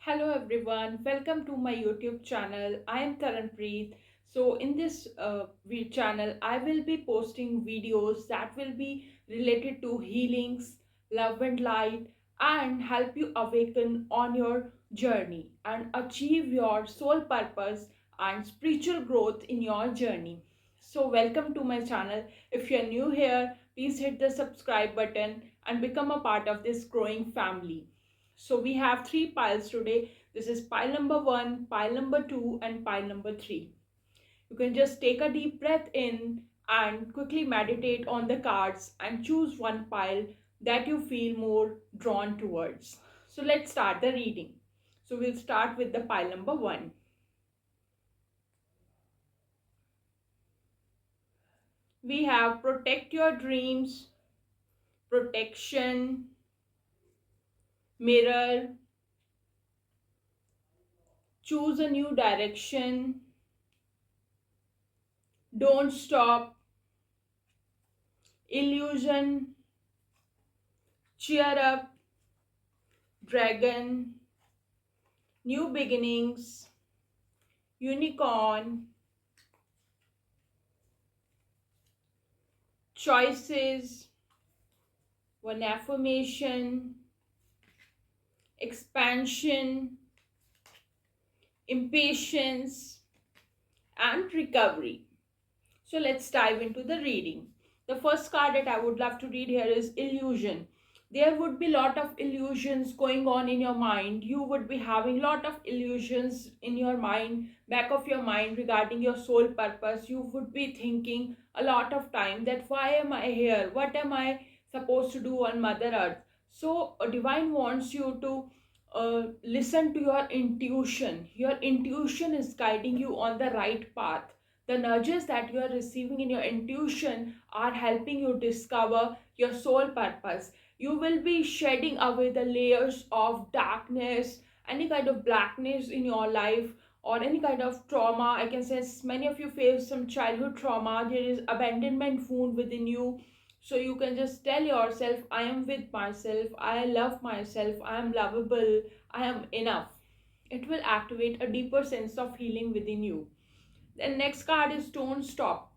Hello everyone, welcome to my YouTube channel. I am Taranpreet. So in this channel, I will be posting videos that will be related to healings, love and light, and help you awaken on your journey and achieve your soul purpose and spiritual growth in your journey. So welcome to my channel. If you are new here, please hit the subscribe button and become a part of this growing family. So we have three piles today. This is pile number one, pile number two, and pile number three. You can just take a deep breath in and quickly meditate on the cards and choose one pile that you feel more drawn towards. So let's start the reading. So we'll start with the pile number one. We have protect your dreams, protection, mirror, choose a new direction, don't stop, illusion, cheer up, dragon, new beginnings, unicorn, choices, one affirmation, expansion, impatience, and recovery. So let's dive into the reading. The first card that I would love to read here is illusion. There would be a lot of illusions going on in your mind. You would be having a lot of illusions in your mind, back of your mind, regarding your soul purpose. You would be thinking a lot of time that why am I here? What am I supposed to do on Mother Earth? So divine wants you to listen to your intuition. Your intuition is guiding you on the right path. The nudges that you are receiving in your intuition are helping you discover your soul purpose. You will be shedding away the layers of darkness, any kind of blackness in your life, or any kind of trauma. I can sense many of you face some childhood trauma. There is abandonment wound within you. So you can just tell yourself, I am with myself, I love myself, I am lovable, I am enough. It will activate a deeper sense of healing within you. The next card is don't stop.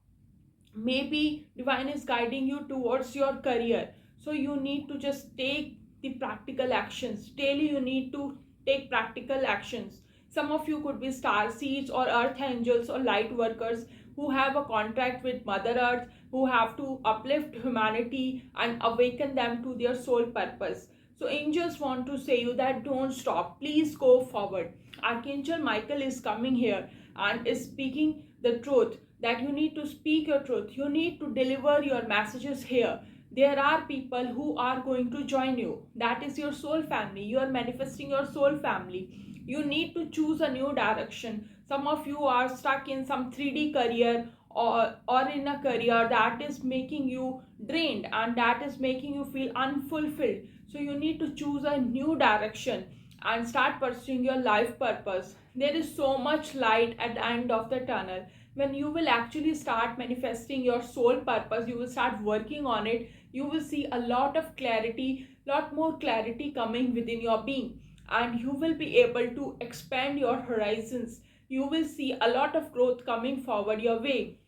Maybe divine is guiding you towards your career. So you need to just take the practical actions. Daily you need to take practical actions. Some of you could be star seeds or earth angels or light workers who have a contract with Mother Earth, who have to uplift humanity and awaken them to their soul purpose. So angels want to say you that don't stop. Please go forward. Archangel Michael is coming here and is speaking the truth, that you need to speak your truth, you need to deliver your messages here. There are people who are going to join you. That is your soul family. You are manifesting your soul family. You need to choose a new direction. Some of you are stuck in some 3D career, or in a career that is making you drained and that is making you feel unfulfilled. So you need to choose a new direction and start pursuing your life purpose. There is so much light at the end of the tunnel. When you will actually start manifesting your soul purpose, you will start working on it, you will see a lot of clarity, lot more clarity coming within your being, and you will be able to expand your horizons. You will see a lot of growth coming forward your way.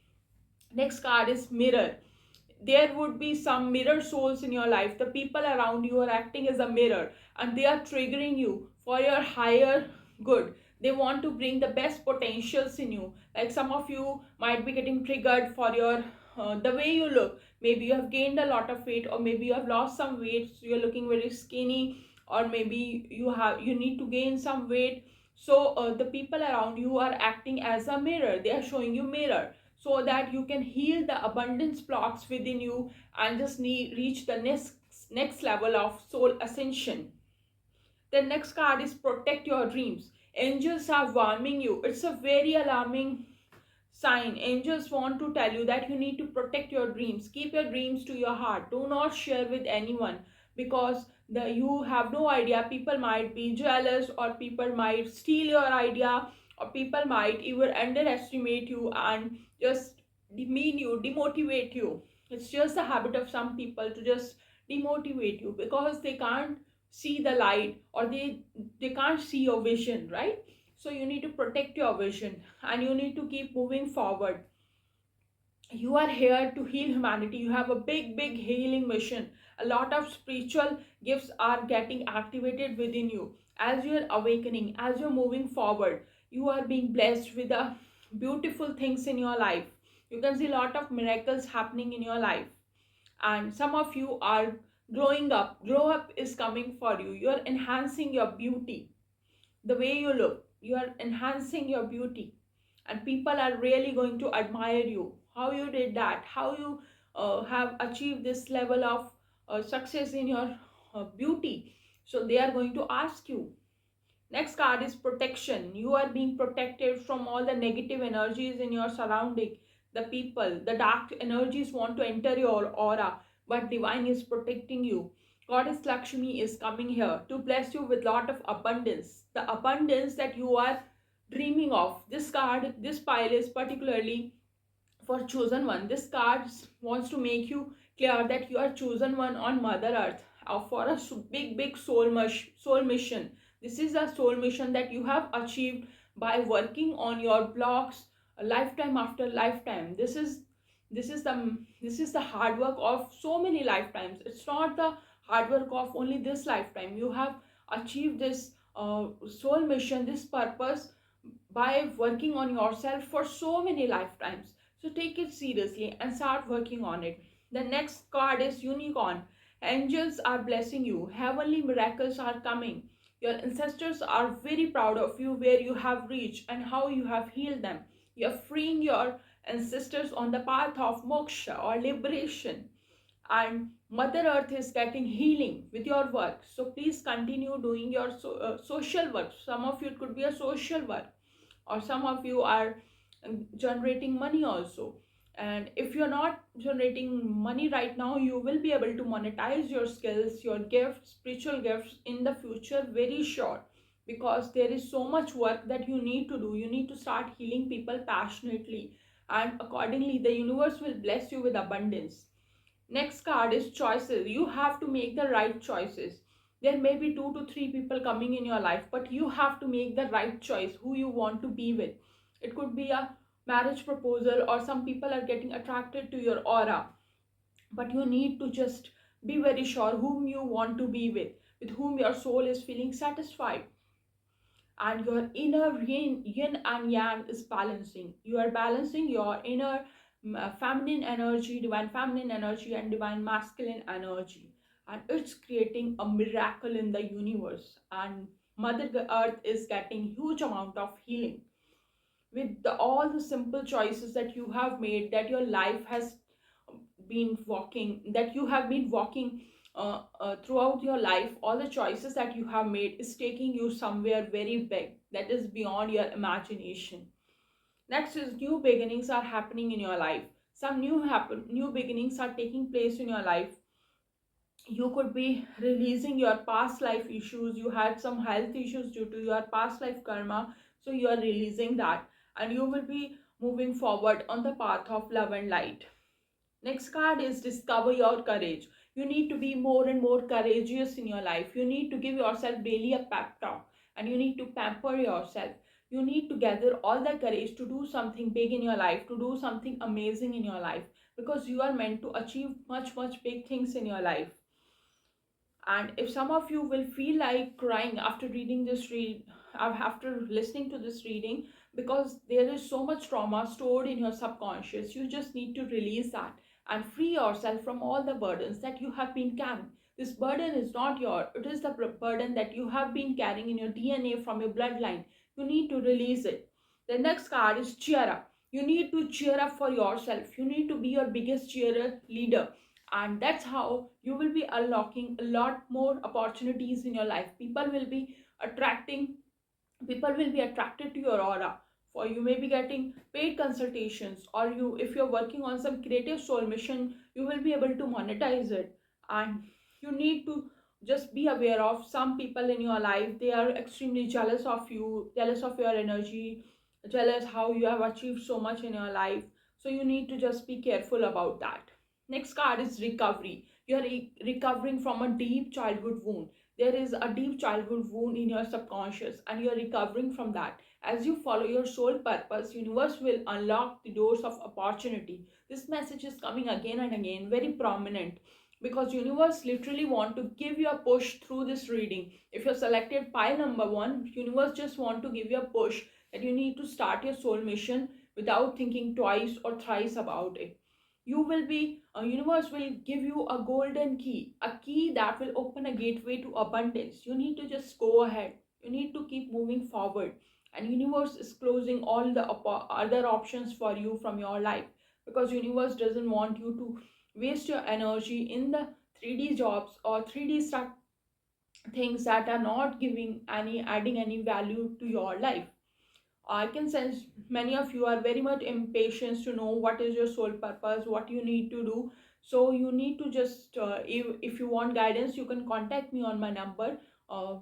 Next card is mirror. There would be some mirror souls in your life. The people around you are acting as a mirror and they are triggering you for your higher good. They want to bring the best potentials in you. Like some of you might be getting triggered for your the way you look. Maybe you have gained a lot of weight, or maybe you have lost some weight, so you're looking very skinny, or maybe you need to gain some weight. So the people around you are acting as a mirror. They are showing you mirror so that you can heal the abundance blocks within you and just reach the next level of soul ascension. The next card is protect your dreams. Angels are warning you. It's a very alarming sign. Angels want to tell you that you need to protect your dreams. Keep your dreams to your heart. Do not share with anyone, because you have no idea. People might be jealous, or people might steal your idea, or people might even underestimate you and just demean you, demotivate you. It's just the habit of some people to just demotivate you because they can't see the light, or they can't see your vision, right? So you need to protect your vision, and you need to keep moving forward. You are here to heal humanity. You have a big healing mission. A lot of spiritual gifts are getting activated within you. As you're awakening, as you're moving forward, you are being blessed with the beautiful things in your life. You can see a lot of miracles happening in your life. And some of you are growing up. Grow up is coming for you. You're enhancing your beauty. The way you look, you are enhancing your beauty, and people are really going to admire you, how you did that, how you have achieved this level of success in your beauty. So they are going to ask you. Next card is protection. You are being protected from all the negative energies in your surrounding. The people, the dark energies want to enter your aura, but divine is protecting you. Goddess Lakshmi is coming here to bless you with lot of abundance. The abundance that you are dreaming of. This card, this pile is particularly for chosen one. This card wants to make you clear that you are chosen one on Mother Earth, for a big soul mission. This is a soul mission that you have achieved by working on your blocks lifetime after lifetime. This is the hard work of so many lifetimes. It's not the hard work of only this lifetime. You have achieved this soul mission, this purpose, by working on yourself for so many lifetimes. So take it seriously and start working on it. The next card is Unicorn. Angels are blessing you. Heavenly miracles are coming. Your ancestors are very proud of you, where you have reached and how you have healed them. You're freeing your ancestors on the path of moksha or liberation. And Mother Earth is getting healing with your work. So please continue doing your social work. Some of you, it could be a social work, or some of you are generating money also. And if you're not generating money right now, you will be able to monetize your skills, your gifts, spiritual gifts in the future, very sure. Because there is so much work that you need to do. You need to start healing people passionately, and accordingly the universe will bless you with abundance. Next card is choices. You have to make the right choices. There may be 2 to 3 people coming in your life, but you have to make the right choice who you want to be with. It could be a marriage proposal, or some people are getting attracted to your aura, but you need to just be very sure whom you want to be with whom your soul is feeling satisfied. And your inner yin and yang is balancing. You are balancing your inner feminine energy, divine feminine energy, and divine masculine energy, and it's creating a miracle in the universe. And Mother Earth is getting huge amount of healing with all the simple choices that you have made, that your life has been walking, that you have been walking throughout your life. All the choices that you have made is taking you somewhere very big, that is beyond your imagination. Next is new beginnings are happening in your life. Some new beginnings are taking place in your life. You could be releasing your past life issues. You had some health issues due to your past life karma, so you are releasing that, and you will be moving forward on the path of love and light. Next card is discover your courage. You need to be more and more courageous in your life. You need to give yourself daily a pep talk, and you need to pamper yourself. You need to gather all the courage to do something big in your life, to do something amazing in your life, because you are meant to achieve much big things in your life. And if some of you will feel like crying after reading this after listening to this reading, because there is so much trauma stored in your subconscious, you just need to release that and free yourself from all the burdens that you have been carrying. This burden is not your, it is the burden that you have been carrying in your DNA from your bloodline. You need to release it. The next card is cheer up. You need to cheer up for yourself. You need to be your biggest cheerer leader, and that's how you will be unlocking a lot more opportunities in your life. Attracting People will be attracted to your aura. For you may be getting paid consultations, or you, if you're working on some creative soul mission, you will be able to monetize it. And you need to just be aware of some people in your life. They are extremely jealous of you, jealous of your energy, jealous how you have achieved so much in your life. So you need to just be careful about that. Next card is recovery. You are recovering from a deep childhood wound. there is a deep childhood wound in your subconscious and you're recovering from that. As you follow your soul purpose, universe will unlock the doors of opportunity. This message is coming again and again, very prominent, because universe literally want to give you a push through this reading. If you're selected pile number 1, universe just want to give you a push that you need to start your soul mission without thinking twice or thrice about it. You will be, universe will give you a golden key, a key that will open a gateway to abundance. You need to just go ahead, you need to keep moving forward, and universe is closing all the other options for you from your life, because universe doesn't want you to waste your energy in the 3D jobs or 3D stuff, things that are not giving any, adding any value to your life. I can sense many of you are very much impatient to know what is your soul purpose, what you need to do. So you need to just, if you want guidance, you can contact me on my number.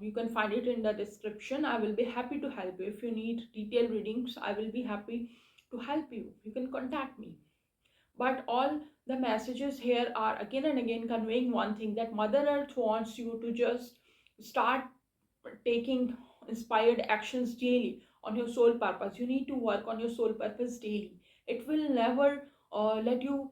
You can find it in the description. I will be happy to help you. If you need detailed readings, I will be happy to help you. You can contact me. But all the messages here are again and again conveying one thing, that Mother Earth wants you to just start taking inspired actions daily on your soul purpose. You need to work on your soul purpose daily. It will never let you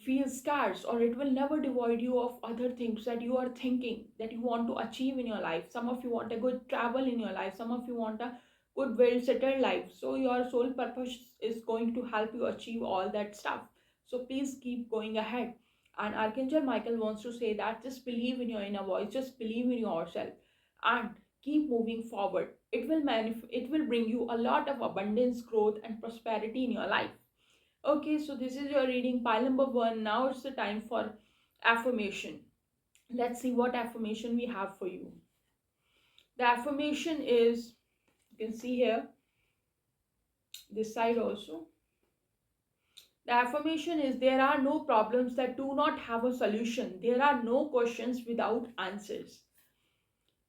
feel scarce, or it will never devoid you of other things that you are thinking that you want to achieve in your life. Some of you want a good travel in your life, some of you want a good, well settled life. So your soul purpose is going to help you achieve all that stuff. So please keep going ahead. And Archangel Michael wants to say that just believe in your inner voice, just believe in yourself, and keep moving forward. It will bring you a lot of abundance, growth, and prosperity in your life. Okay, so this is your reading pile number 1. Now it's the time for affirmation. Let's see what affirmation we have for you. The affirmation is, you can see here, this side also. The affirmation is, there are no problems that do not have a solution. There are no questions without answers.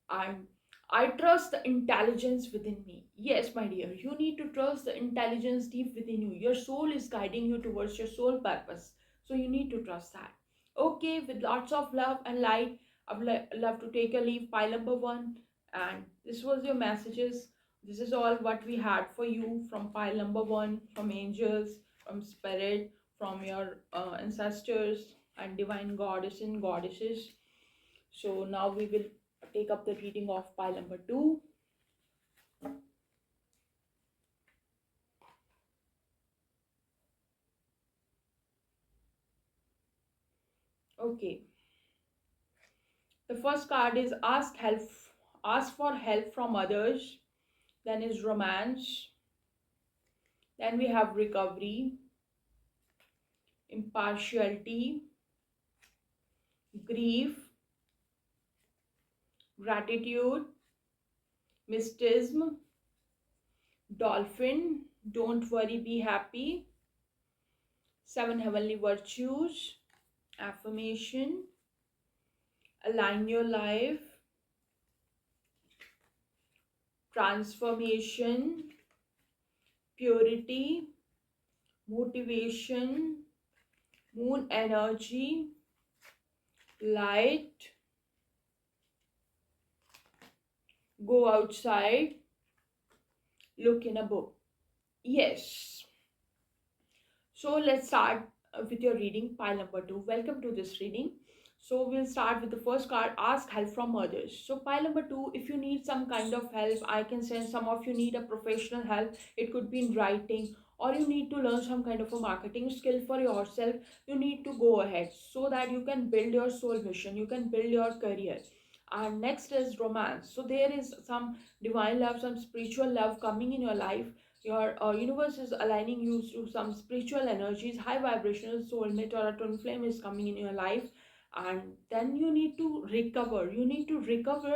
And I trust the intelligence within me. Yes, my dear, you need to trust the intelligence deep within you. Your soul is guiding you towards your soul purpose. So you need to trust that. Okay, with lots of love and light, I would love to take a leave, pile number 1. And this was your messages. This is all what we had for you from pile number 1, from angels, from spirit, from your ancestors and divine goddess and goddesses. So now we will take up the reading of pile number 2. Okay. The first card is ask for help from others. Then is romance. Then we have recovery, impartiality, grief, gratitude, mysticism, dolphin, don't worry, be happy, 7 heavenly virtues, affirmation, align your life, transformation, purity, motivation, moon energy, light, go outside, look in a book. Yes. So let's start with your reading, pile number 2. Welcome to this reading. So we'll start with the first card, ask help from others. So pile number 2, if you need some kind of help, I can sense some of you need a professional help. It could be in writing, or you need to learn some kind of a marketing skill for yourself. You need to go ahead so that you can build your soul mission, you can build your career. And next is romance. So there is some divine love, some spiritual love coming in your life. Your universe is aligning you to some spiritual energies, high vibrational soulmate or a twin flame is coming in your life. And then you need to recover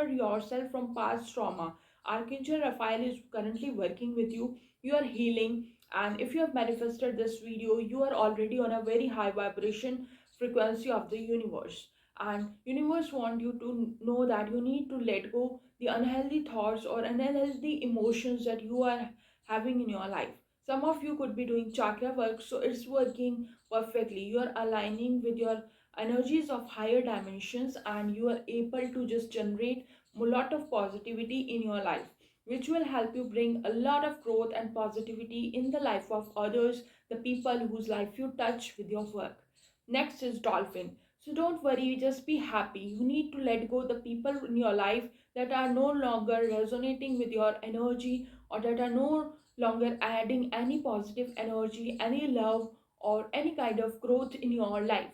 yourself from past trauma. Archangel Raphael is currently working with you. You are healing, and if you have manifested this video, you are already on a very high vibration frequency of the universe. And universe want you to know that you need to let go the unhealthy thoughts or unhealthy emotions that you are having in your life. Some of you could be doing chakra work, so it's working perfectly. You are aligning with your energies of higher dimensions, and you are able to just generate a lot of positivity in your life, which will help you bring a lot of growth and positivity in the life of others, the people whose life you touch with your work. Next is dolphin. So don't worry, just be happy. You need to let go the people in your life that are no longer resonating with your energy, or that are no longer adding any positive energy, any love, or any kind of growth in your life.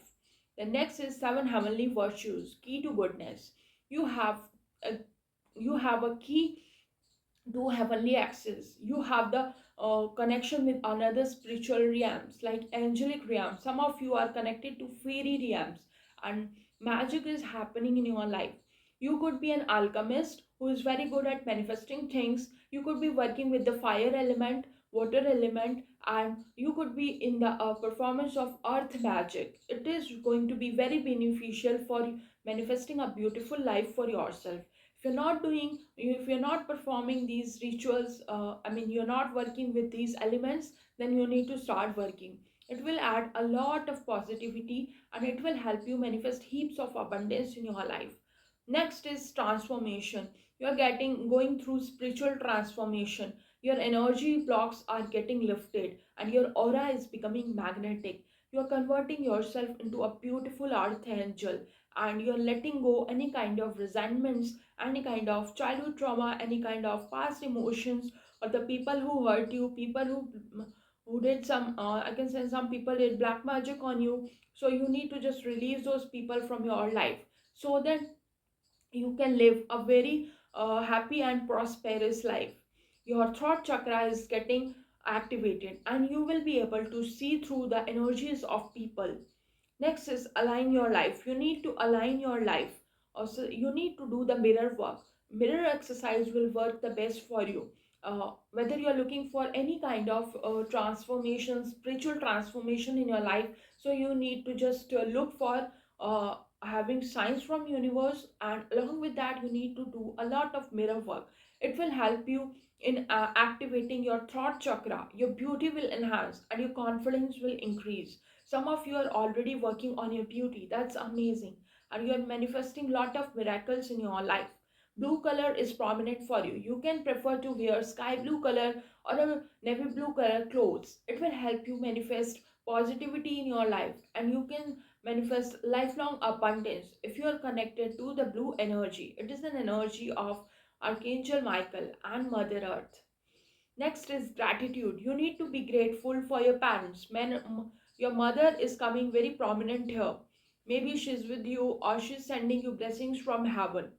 The next is seven heavenly virtues, key to goodness. You have a you have a key to heavenly access. You have the connection with another spiritual realms like angelic realms. Some of you are connected to fairy realms, and magic is happening in your life. You could be an alchemist who is very good at manifesting things. You could be working with the fire element, water element, and you could be in the performance of earth magic. It is going to be very beneficial for manifesting a beautiful life for yourself. If you're not performing these rituals, you're not working with these elements, then you need to start working. It will add a lot of positivity, and it will help you manifest heaps of abundance in your life. Next is transformation. You're getting going through spiritual transformation. Your energy blocks are getting lifted, and your aura is becoming magnetic. You're converting yourself into a beautiful archangel, and you're letting go any kind of resentments, any kind of childhood trauma, any kind of past emotions, or the people who hurt you, people who did some I can say some people did black magic on you. So you need to just release those people from your life, so that you can live a very happy and prosperous life. Your throat chakra is getting activated, and you will be able to see through the energies of people. Next is align your life. You need to align your life. Also, you need to do the mirror work. Mirror exercise will work the best for you. Whether you're looking for any kind of transformation, spiritual transformation in your life, so you need to just look for having signs from universe, and along with that, you need to do a lot of mirror work. It will help you in activating your throat chakra. Your beauty will enhance, and your confidence will increase. Some of you are already working on your beauty. That's amazing. And you are manifesting lot of miracles in your life. Blue color is prominent for you. You can prefer to wear sky blue color or a navy blue color clothes. It will help you manifest positivity in your life, and you can manifest lifelong abundance if you are connected to the blue energy. It is an energy of Archangel Michael and Mother Earth. Next is gratitude. You need to be grateful for your parents. Your mother is coming very prominent here. Maybe she's with you, or she's sending you blessings from heaven.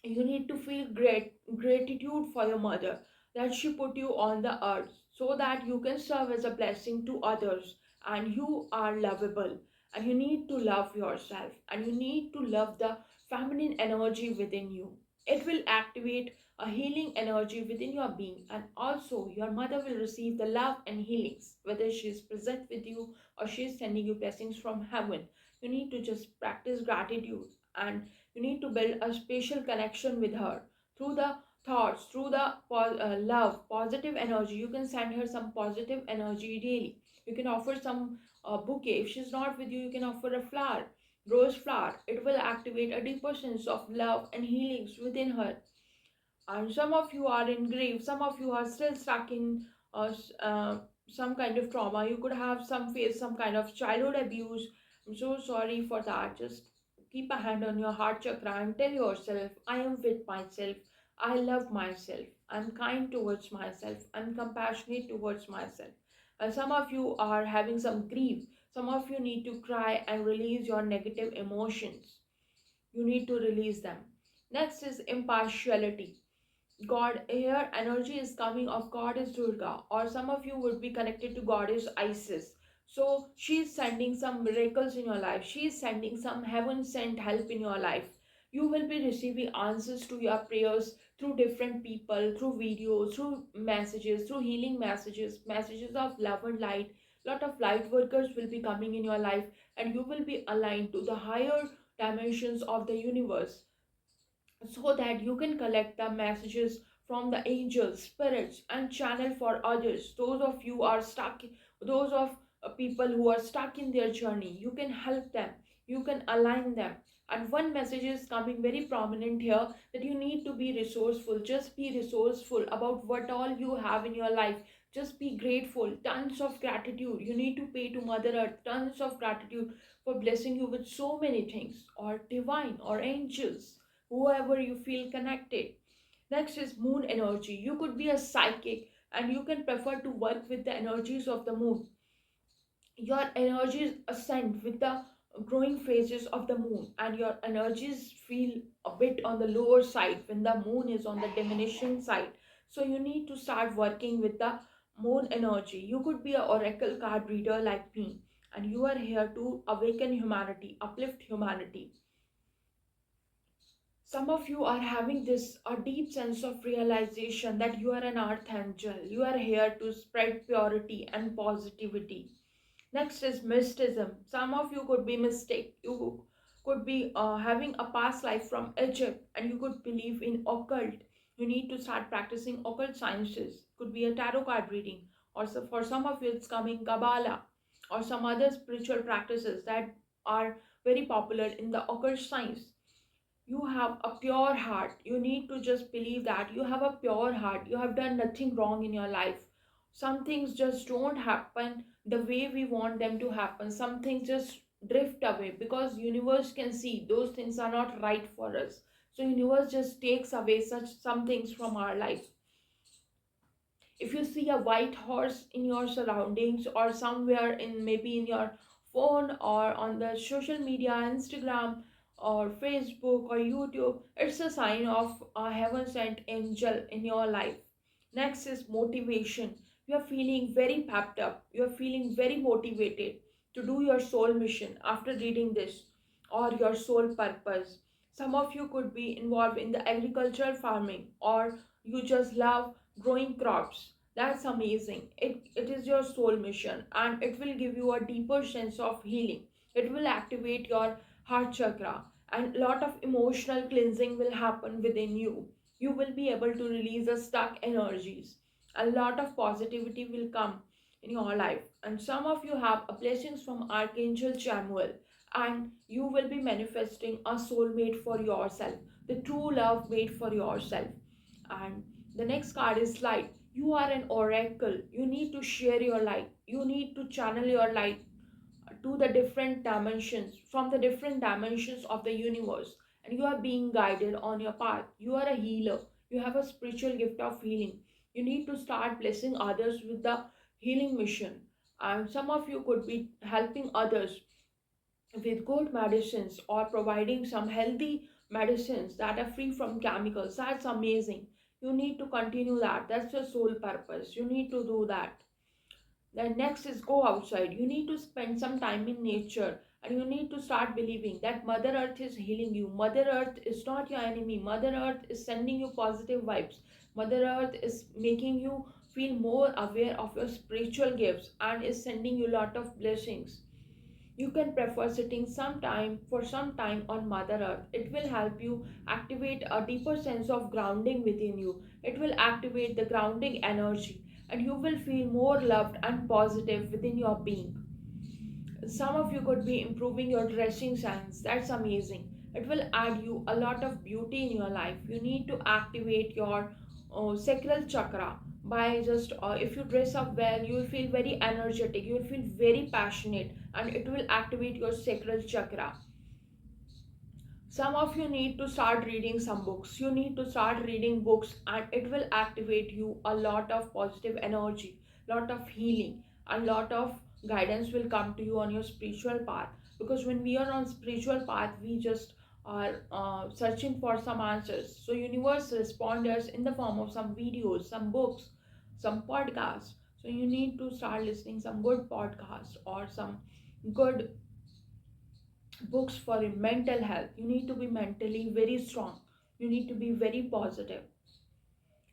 You need to feel gratitude for your mother, that she put you on the earth so that you can serve as a blessing to others, and you are lovable, and you need to love yourself, and you need to love the feminine energy within you. It will activate a healing energy within your being, and also your mother will receive the love and healings whether she is present with you or she is sending you blessings from heaven. You need to just practice gratitude, and you need to build a special connection with her through the thoughts, through the love, positive energy. You can send her some positive energy daily. You can offer some bouquet. If she's not with you, you can offer a flower, rose flower. It will activate a deeper sense of love and healings within her. And some of you are in grief, some of you are still stuck in some kind of trauma. You could have some face some kind of childhood abuse. I'm so sorry for that. Just keep a hand on your heart chakra and tell yourself, I am with myself, I love myself, I'm kind towards myself, I'm compassionate towards myself. And some of you are having some grief. Some of you need to cry and release your negative emotions. You need to release them. Next is impartiality. God, here energy is coming of Goddess Durga, or some of you would be connected to Goddess Isis. So she's sending some miracles in your life. She's sending some heaven sent help in your life. You will be receiving answers to your prayers through different people, through videos, through messages, through healing messages, messages of love and light. Lot of light workers will be coming in your life, and you will be aligned to the higher dimensions of the universe, so that you can collect the messages from the angels, spirits, and channel for others. Those of you are stuck, those of people who are stuck in their journey, you can help them, you can align them, And one message is coming very prominent here, that you need to be resourceful. Just be resourceful about what all you have in your life. Just be grateful. Tons of gratitude. You need to pay to Mother Earth tons of gratitude for blessing you with so many things, or divine, or angels, whoever you feel connected. Next is moon energy. You could be a psychic and you can prefer to work with the energies of the moon. Your energies ascend with the growing phases of the moon, and your energies feel a bit on the lower side when the moon is on the diminishing side. So you need to start working with the moon energy. You could be an oracle card reader like me, and you are here to awaken humanity, uplift humanity. Some of you are having this a deep sense of realization that you are an archangel. You are here to spread purity and positivity. Next is mysticism. Some of you could be mystic. You could be having a past life from Egypt, and you could believe in occult. You need to start practicing occult sciences. Could be a tarot card reading, or so for some of you it's coming Kabbalah, or some other spiritual practices that are very popular in the occult science. You have a pure heart. You need to just believe that you have a pure heart. You have done nothing wrong in your life. Some things just don't happen the way we want them to happen. Some things just drift away because universe can see those things are not right for us. So universe just takes away such some things from our life. If you see a white horse in your surroundings, or somewhere in maybe in your phone, or on the social media, Instagram or Facebook or YouTube, it's a sign of a heaven sent angel in your life. Next is motivation. You are feeling very pepped up, you are feeling very motivated to do your soul mission after reading this, or your soul purpose. Some of you could be involved in the agricultural farming, or you just love growing crops. That's amazing. It is your soul mission, and it will give you a deeper sense of healing. It will activate your heart chakra, and a lot of emotional cleansing will happen within you. You will be able to release the stuck energies. A lot of positivity will come in your life. And some of you have a blessings from Archangel Chamuel, and you will be manifesting a soulmate for yourself, the true love made for yourself. And the next card is light. You are an oracle. You need to share your light. You need to channel your light to the different dimensions, from the different dimensions of the universe, and you are being guided on your path. You are a healer. You have a spiritual gift of healing. You need to start blessing others with the healing mission. And some of you could be helping others with good medicines, or providing some healthy medicines that are free from chemicals. That's amazing. You need to continue that. That's your soul purpose. You need to do that. Then next is go outside. You need to spend some time in nature, and you need to start believing that Mother Earth is healing you. Mother Earth is not your enemy. Mother Earth is sending you positive vibes. Mother Earth is making you feel more aware of your spiritual gifts and is sending you a lot of blessings. You can prefer sitting some time on Mother Earth. It will help you activate a deeper sense of grounding within you. It will activate the grounding energy, and you will feel more loved and positive within your being. Some of you could be improving your dressing sense. That's amazing. It will add you a lot of beauty in your life. You need to activate your sacral chakra by just if you dress up well, you will feel very energetic, you will feel very passionate, and it will activate your sacral chakra. Some of you need to start reading some books. You need to start reading books, and it will activate you a lot of positive energy, lot of healing, and lot of guidance will come to you on your spiritual path. Because when we are on spiritual path, we just are searching for some answers. So universe responds us in the form of some videos, some books, some podcasts. So you need to start listening some good podcasts, or some good books for your mental health. You need to be mentally very strong. You need to be very positive.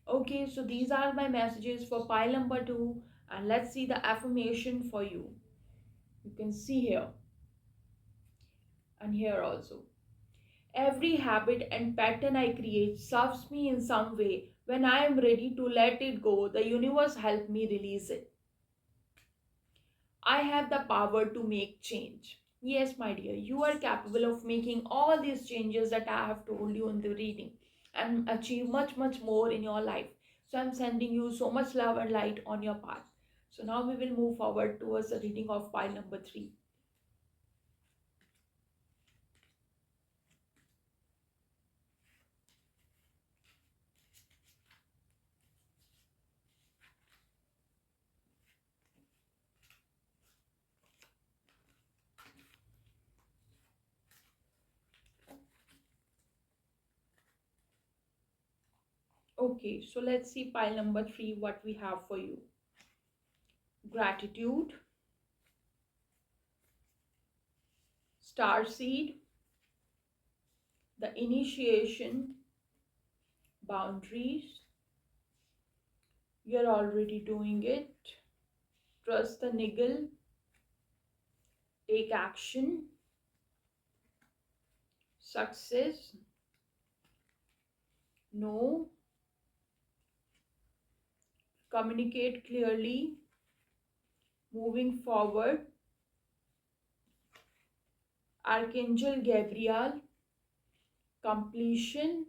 Okay, so these are my messages for pile number 2, and let's see the affirmation for you. You can see here and here also. Every habit and pattern I create serves me in some way. When I am ready to let it go, the universe helps me release it. I have the power to make change. Yes, my dear, you are capable of making all these changes that I have told you in the reading and achieve much, much more in your life. So I'm sending you so much love and light on your path. So now we will move forward towards the reading of pile number three. Okay, so let's see pile number three what we have for you. Gratitude, star seed, the initiation, boundaries. You're already doing it. Trust the niggle, take action, success, no, communicate clearly, moving forward. Archangel Gabriel, completion,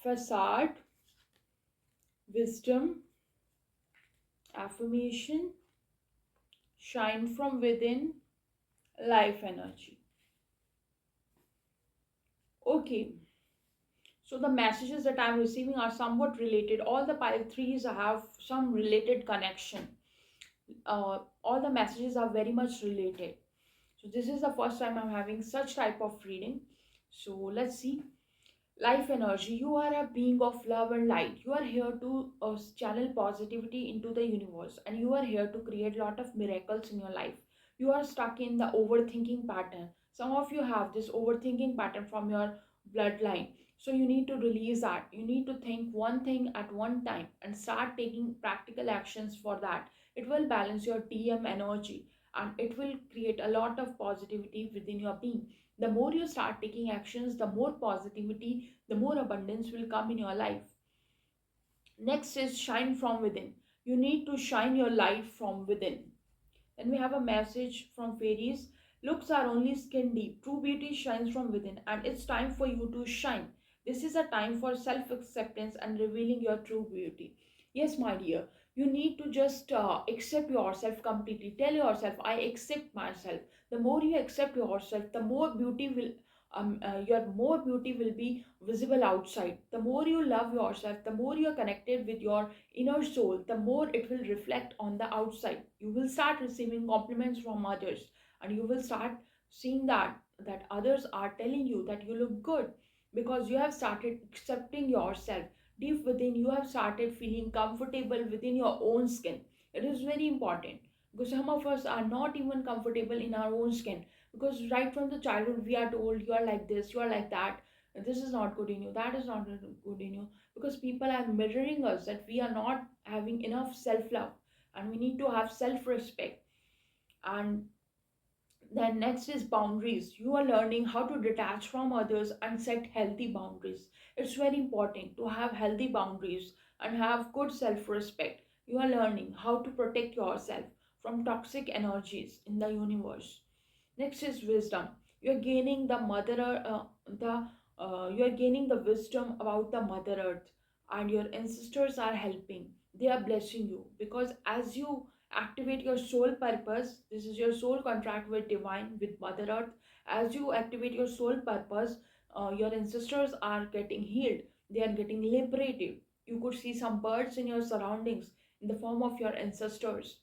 facade, wisdom, affirmation, shine from within, life energy. Okay, so the messages that I'm receiving are somewhat related. All the pile threes have some related connection. All the messages are very much related. So this is the first time I'm having such type of reading. So let's see. Life energy. You are a being of love and light. You are here to channel positivity into the universe, and you are here to create a lot of miracles in your life. You are stuck in the overthinking pattern. Some of you have this overthinking pattern from your bloodline. So you need to release that. You need to think one thing at one time and start taking practical actions for that. It will balance your TM energy, and it will create a lot of positivity within your being. The more you start taking actions, the more positivity, the more abundance will come in your life. Next is shine from within. You need to shine your light from within. Then we have a message from fairies. Looks are only skin deep. True beauty shines from within, and it's time for you to shine. This is a time for self acceptance and revealing your true beauty. Yes, my dear, you need to just accept yourself completely. Tell yourself, I accept myself. The more you accept yourself, the more beauty will. Your more beauty will be visible outside. The more you love yourself, the more you are connected with your inner soul, the more it will reflect on the outside. You will start receiving compliments from others, and you will start seeing that others are telling you that you look good, because you have started accepting yourself. Deep within, you have started feeling comfortable within your own skin. It is very important, because some of us are not even comfortable in our own skin, because right from the childhood we are told you are like this, you are like that, this is not good in you, that is not good in you, because people are mirroring us that we are not having enough self love, and we need to have self respect. And then next is boundaries. You are learning how to detach from others and set healthy boundaries. It's very important to have healthy boundaries and have good self respect. You are learning how to protect yourself from toxic energies in the universe. Next is wisdom. You're gaining the the you're gaining the wisdom about the Mother Earth, and your ancestors are helping. They are blessing you, because as you activate your soul purpose, this is your soul contract with divine, with Mother Earth. As you activate your soul purpose, your ancestors are getting healed. They are getting liberated. You could see some birds in your surroundings in the form of your ancestors.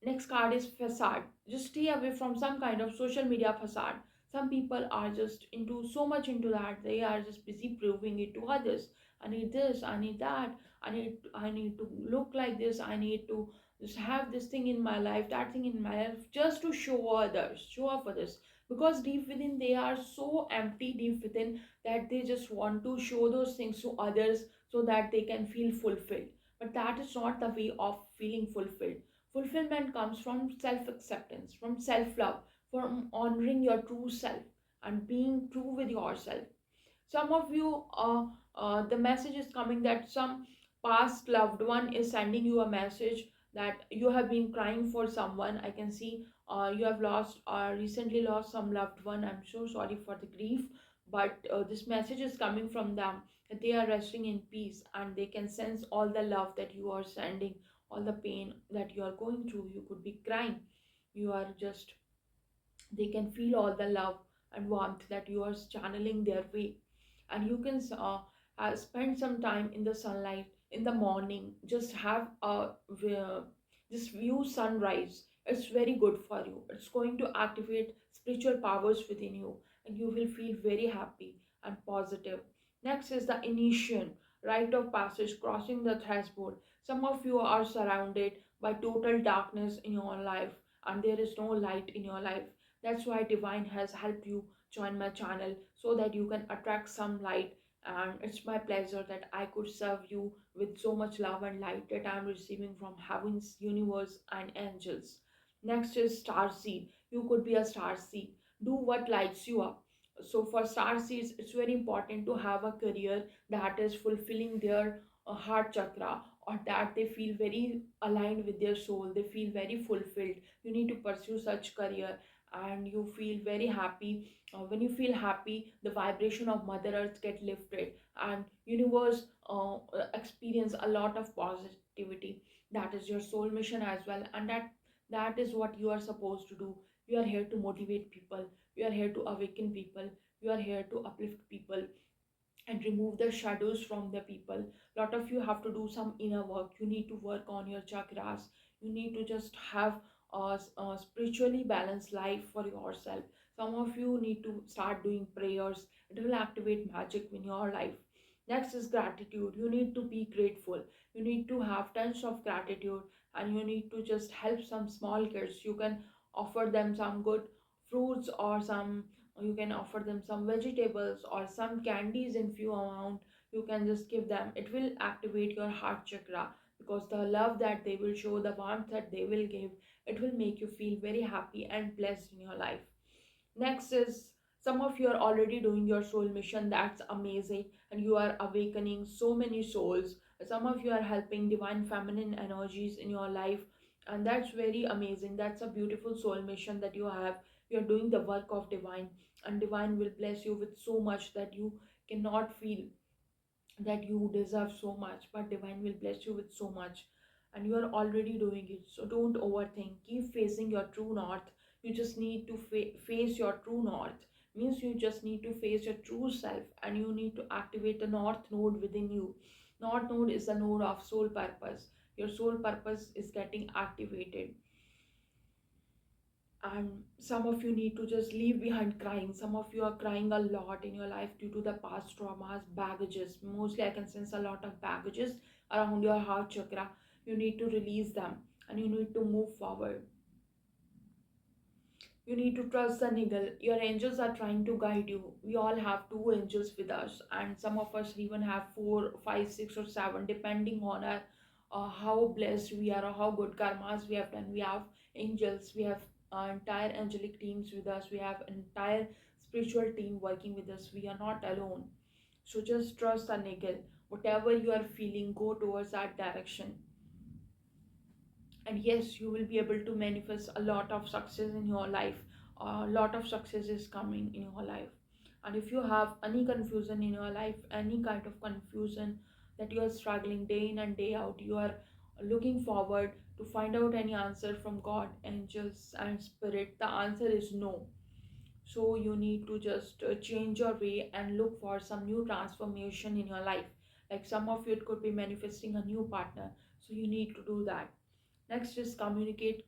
Next card is facade. Just stay away from some kind of social media facade. Some people are just into so much into that, they are just busy proving it to others. I need this, I need that, I need to look like this, I need to just have this thing in my life, that thing in my life, just to show others, show off others. Because deep within they are so empty deep within, that they just want to show those things to others so that they can feel fulfilled. But that is not the way of feeling fulfilled. Fulfillment comes from self acceptance, from self love, from honoring your true self and being true with yourself. Some of you, the message is coming that some past loved one is sending you a message that you have been crying for someone. I can see You have lost or recently lost some loved one. I'm so sorry for the grief, but this message is coming from them that they are resting in peace and they can sense all the love that you are sending, all the pain that you are going through. You could be crying, you are just, they can feel all the love and warmth that you are channeling their way. And you can spend some time in the sunlight in the morning, just have a just view sunrise. It's very good for you, it's going to activate spiritual powers within you, and you will feel very happy and positive. Next is the initiation, rite of passage, crossing the threshold. Some of you are surrounded by total darkness in your life, and there is no light in your life. That's why divine has helped you join my channel so that you can attract some light. And it's my pleasure that I could serve you with so much love and light that I'm receiving from heavens, universe, and angels. Next is star seed. You could be a star seed. Do what lights you up. So for star seeds, it's very important to have a career that is fulfilling their heart chakra, or that they feel very aligned with their soul. They feel very fulfilled. You need to pursue such career, and you feel very happy. When you feel happy, the vibration of mother earth get lifted, and universe experience a lot of positivity. That is your soul mission as well, and that is what you are supposed to do. You are here to motivate people, you are here to awaken people, you are here to uplift people and remove the shadows from the people. Lot of you have to do some inner work. You need to work on your chakras. You need to just have a spiritually balanced life for yourself. Some of you need to start doing prayers. It will activate magic in your life. Next is gratitude. You need to be grateful. You need to have tons of gratitude, and you need to just help some small kids. You can offer them some good fruits, or some, you can offer them some vegetables or some candies in few amount. You can just give them. It will activate your heart chakra, because the love that they will show, the warmth that they will give, it will make you feel very happy and blessed in your life. Next is, some of you are already doing your soul mission. That's amazing. And you are awakening so many souls. Some of you are helping divine feminine energies in your life. And that's very amazing. That's a beautiful soul mission that you have. You're doing the work of divine. And divine will bless you with so much that you cannot feel that you deserve so much. But divine will bless you with so much, and you are already doing it. So don't overthink, keep facing your true north. You just need to face your true north. Means you just need to face your true self, and you need to activate the north node within you. North node is the node of soul purpose. Your soul purpose is getting activated. And some of you need to just leave behind crying. Some of you are crying a lot in your life due to the past traumas, baggages. Mostly I can sense a lot of baggages around your heart chakra. You need to release them, and you need to move forward. You need to trust the niggle. Your angels are trying to guide you. We all have two angels with us, and some of us even have four, five, six, or seven, depending on our how blessed we are or how good karmas we have done. We have angels. We have entire angelic teams with us. We have entire spiritual team working with us. We are not alone. So just trust the niggle. Whatever you are feeling, go towards that direction. And yes, you will be able to manifest a lot of success in your life. A lot of success is coming in your life. And if you have any confusion in your life, any kind of confusion that you are struggling day in and day out, you are looking forward to find out any answer from God, angels, and spirit, the answer is no. So you need to just change your way and look for some new transformation in your life. Like some of you, it could be manifesting a new partner, so you need to do that. Next is communicate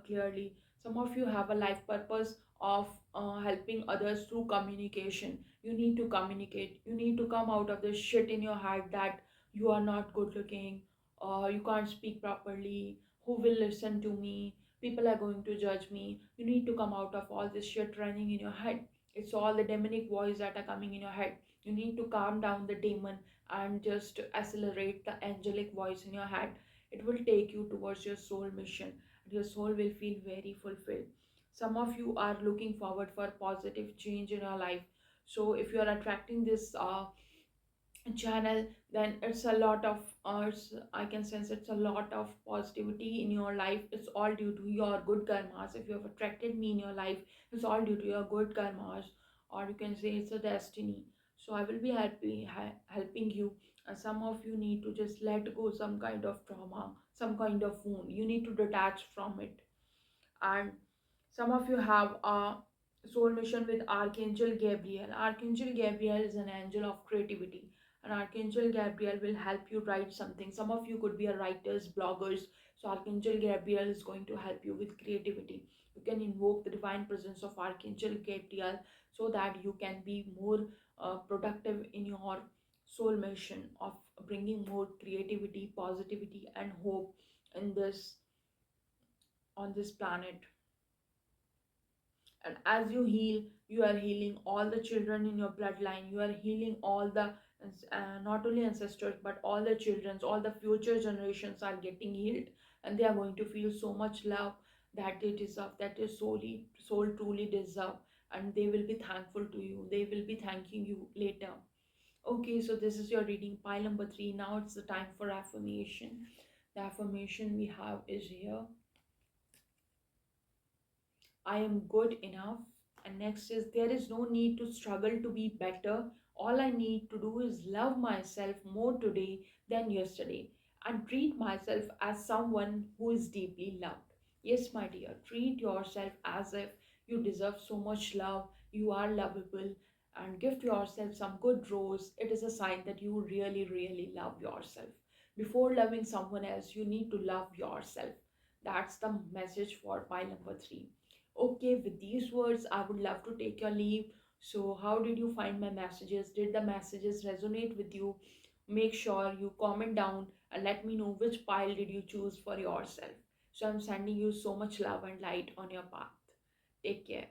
clearly. Some of you have a life purpose of helping others through communication. You need to communicate. You need to come out of the shit in your head that you are not good looking, or you can't speak properly. Who will listen to me? People are going to judge me. You need to come out of all this shit running in your head. It's all the demonic voice that are coming in your head. You need to calm down the demon and just accelerate the angelic voice in your head. It will take you towards your soul mission. Your soul will feel very fulfilled. Some of you are looking forward for positive change in your life. So if you are attracting this channel, then it's a lot of I can sense it's a lot of positivity in your life. It's all due to your good karmas. If you have attracted me in your life, it's all due to your good karmas, or you can say it's a destiny. So I will be helping you. Some of you need to just let go some kind of trauma, some kind of wound. You need to detach from it. And some of you have a soul mission with Archangel Gabriel. Archangel Gabriel is an angel of creativity, and Archangel Gabriel will help you write something. Some of you could be a writers, bloggers. So Archangel Gabriel is going to help you with creativity. You can invoke the divine presence of Archangel Gabriel so that you can be more productive in your soul mission of bringing more creativity, positivity, and hope in this on this planet. And as you heal, you are healing all the children in your bloodline. You are healing all the not only ancestors, but all the children's, all the future generations are getting healed, and they are going to feel so much love that they deserve, that is solely soul truly deserve. And they will be thankful to you, they will be thanking you later. Okay, so this is your reading pile number 3. Now it's the time for affirmation. The affirmation we have is here: I am good enough. And next is, there is no need to struggle to be better. All I need to do is love myself more today than yesterday and treat myself as someone who is deeply loved. Yes, my dear, treat yourself as if you deserve so much love. You are lovable, and gift yourself some good rose. It is a sign that you really, really love yourself. Before loving someone else, you need to love yourself. That's the message for pile number 3. Okay, with these words, I would love to take your leave. So, how did you find my messages? Did the messages resonate with you? Make sure you comment down and let me know which pile did you choose for yourself. So, I'm sending you so much love and light on your path. Take care.